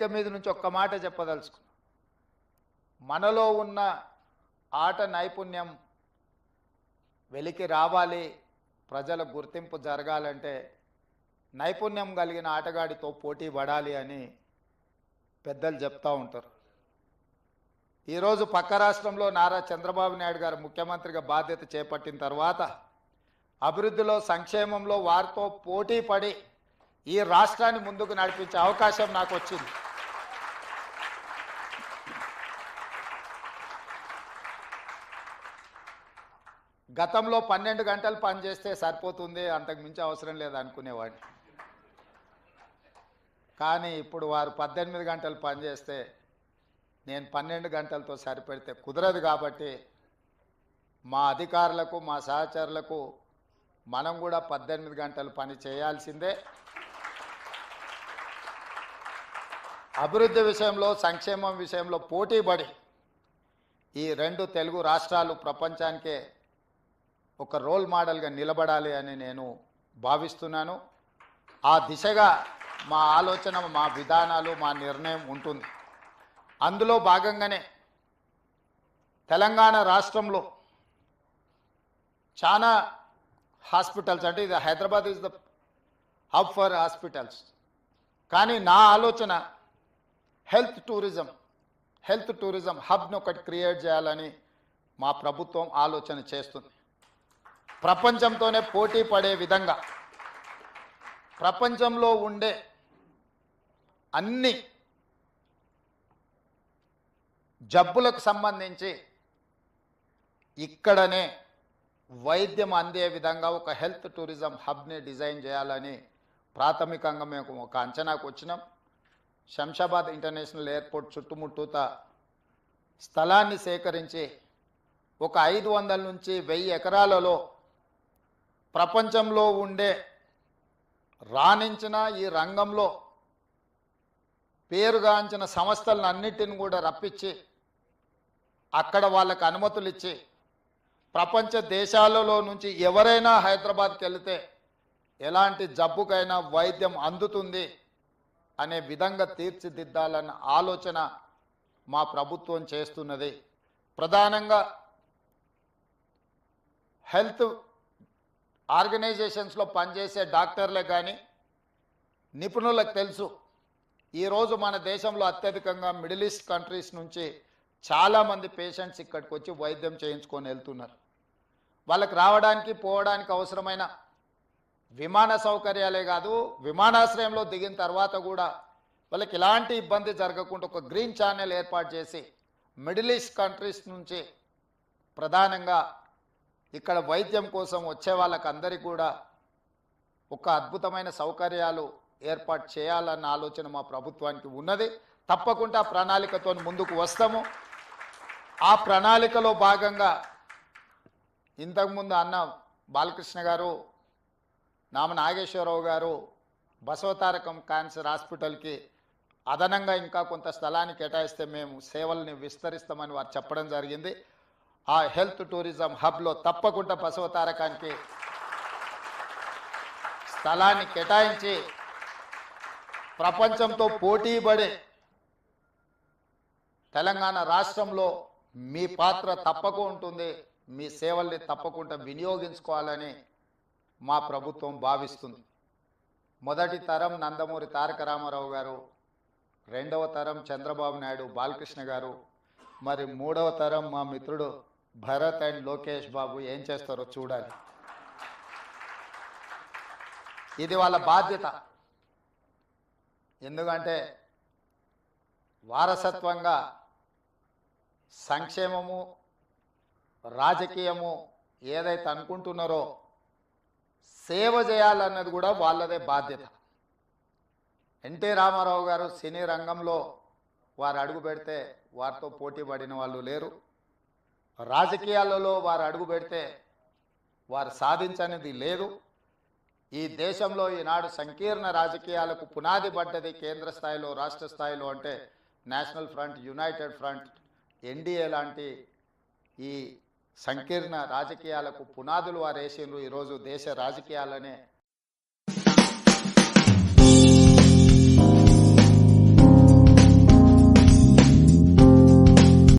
వేదిక మీద నుంచి ఒక్క మాట చెప్పదలుచుకున్నా. మనలో ఉన్న ఆట నైపుణ్యం వెలికి రావాలి, ప్రజల గుర్తింపు జరగాలంటే నైపుణ్యం కలిగిన ఆటగాడితో పోటీ పడాలి అని పెద్దలు చెప్తూ ఉంటారు. ఈరోజు పక్క రాష్ట్రంలో నారా చంద్రబాబు నాయుడు గారు ముఖ్యమంత్రిగా బాధ్యత చేపట్టిన తర్వాత అభివృద్ధిలో, సంక్షేమంలో వారితో పోటీ పడి ఈ రాష్ట్రాన్ని ముందుకు నడిపించే అవకాశం నాకు వచ్చింది. గతంలో 12 గంటలు పనిచేస్తే సరిపోతుంది, అంతకు మించి అవసరం లేదు అనుకునేవాడిని. కానీ ఇప్పుడు వారు 18 గంటలు పనిచేస్తే నేను 12 గంటలతో సరిపెడితే కుదరదు. కాబట్టి మా అధికారులకు, మా సహచరులకు మనం కూడా 18 గంటలు పని చేయాల్సిందే. అభివృద్ధి విషయంలో, సంక్షేమం విషయంలో పోటీపడి ఈ 2 తెలుగు రాష్ట్రాలు ప్రపంచానికే ఒక రోల్ మోడల్గా నిలబడాలి అని నేను భావిస్తున్నాను. ఆ దిశగా మా ఆలోచన, మా విధానాలు, మా నిర్ణయం ఉంటుంది. అందులో భాగంగానే తెలంగాణ రాష్ట్రంలో చాలా హాస్పిటల్స్, అంటే ఇది Hyderabad is the hub for hospitals, కానీ నా ఆలోచన హెల్త్ టూరిజం హబ్ను ఒకటి క్రియేట్ చేయాలని మా ప్రభుత్వం ఆలోచన చేస్తుంది. ప్రపంచంతోనే పోటీ పడే విధంగా ప్రపంచంలో ఉండే అన్ని జబ్బులకు సంబంధించి ఇక్కడనే వైద్యం అందే విధంగా ఒక హెల్త్ టూరిజం హబ్ని డిజైన్ చేయాలని ప్రాథమికంగా మేము ఒక అంచనాకు వచ్చినాం. శంషాబాద్ ఇంటర్నేషనల్ ఎయిర్పోర్ట్ చుట్టుముట్టూత స్థలాన్ని సేకరించి ఒక 500 నుంచి 1000 ఎకరాలలో ప్రపంచంలో ఉండే రాణించిన, ఈ రంగంలో పేరుగాంచిన సంస్థలను అన్నిటిని కూడా రప్పించి అక్కడ వాళ్ళకు అనుమతులు ఇచ్చి ప్రపంచ దేశాలలో నుంచి ఎవరైనా హైదరాబాద్కి వెళితే ఎలాంటి జబ్బుకైనా వైద్యం అందుతుంది అనే విధంగా తీర్చిదిద్దాలన్న ఆలోచన మా ప్రభుత్వం చేస్తున్నది. ప్రధానంగా హెల్త్ ఆర్గనైజేషన్స్లో పనిచేసే డాక్టర్లే కానీ నిపుణులకు తెలుసు, ఈరోజు మన దేశంలో అత్యధికంగా మిడిల్ ఈస్ట్ కంట్రీస్ నుంచి చాలామంది పేషెంట్స్ ఇక్కడికి వచ్చి వైద్యం చేయించుకొని వెళ్తున్నారు. వాళ్ళకి రావడానికి, పోవడానికి అవసరమైన విమాన సౌకర్యాలే కాదు, విమానాశ్రయంలో దిగిన తర్వాత కూడా వాళ్ళకి ఎలాంటి ఇబ్బంది జరగకుండా ఒక గ్రీన్ ఛానల్ ఏర్పాటు చేసి మిడిల్ ఈస్ట్ కంట్రీస్ నుంచి ప్రధానంగా ఇక్కడ వైద్యం కోసం వచ్చే వాళ్ళకందరికీ కూడా ఒక అద్భుతమైన సౌకర్యాలు ఏర్పాటు చేయాలన్న ఆలోచన మా ప్రభుత్వానికి ఉన్నది. తప్పకుండా ప్రణాళికతో ముందుకు వస్తాము. ఆ ప్రణాళికలో భాగంగా ఇంతకుముందు అన్న బాలకృష్ణ గారు, నామ నాగేశ్వరరావు గారు బసవతారకం క్యాన్సర్ హాస్పిటల్కి అదనంగా ఇంకా కొంత స్థలాన్ని కేటాయిస్తే మేము సేవల్ని విస్తరిస్తామని వారు చెప్పడం జరిగింది. ఆ హెల్త్ టూరిజం హబ్లో తప్పకుండా బసవతారకానికి స్థలాన్ని కేటాయించి ప్రపంచంతో పోటీపడే తెలంగాణ రాష్ట్రంలో మీ పాత్ర తప్పకుండా ఉంటుంది, మీ సేవల్ని తప్పకుండా వినియోగించుకోవాలని మా ప్రభుత్వం భావిస్తుంది. మొదటి తరం నందమూరి తారక రామారావు గారు, రెండవ తరం చంద్రబాబు నాయుడు, బాలకృష్ణ గారు, మరి మూడవ తరం మా మిత్రుడు భరత్ అండ్ లోకేష్ బాబు ఏం చేస్తారో చూడాలి. ఇది వాళ్ళ బాధ్యత. ఎందుకంటే వారసత్వంగా సంక్షేమము, రాజకీయము ఏదైతే అనుకుంటున్నారో సేవ చేయాలన్నది కూడా వాళ్ళదే బాధ్యత. ఎన్టీ రామారావు గారు సినీ రంగంలో వారు అడుగు పెడితే వారితో పోటీ పడిన వాళ్ళు లేరు. రాజకీయాలలో వారు అడుగు పెడితే వారు సాధించనిది లేదు. ఈ దేశంలో ఈనాడు సంకీర్ణ రాజకీయాలకు పునాది పడ్డది కేంద్ర స్థాయిలో, రాష్ట్ర స్థాయిలో అంటే national front, United front, NDA లాంటి ఈ సంకీర్ణ రాజకీయాలకు పునాదులు వారు వేసిండ్రు. ఈరోజు దేశ రాజకీయాలనే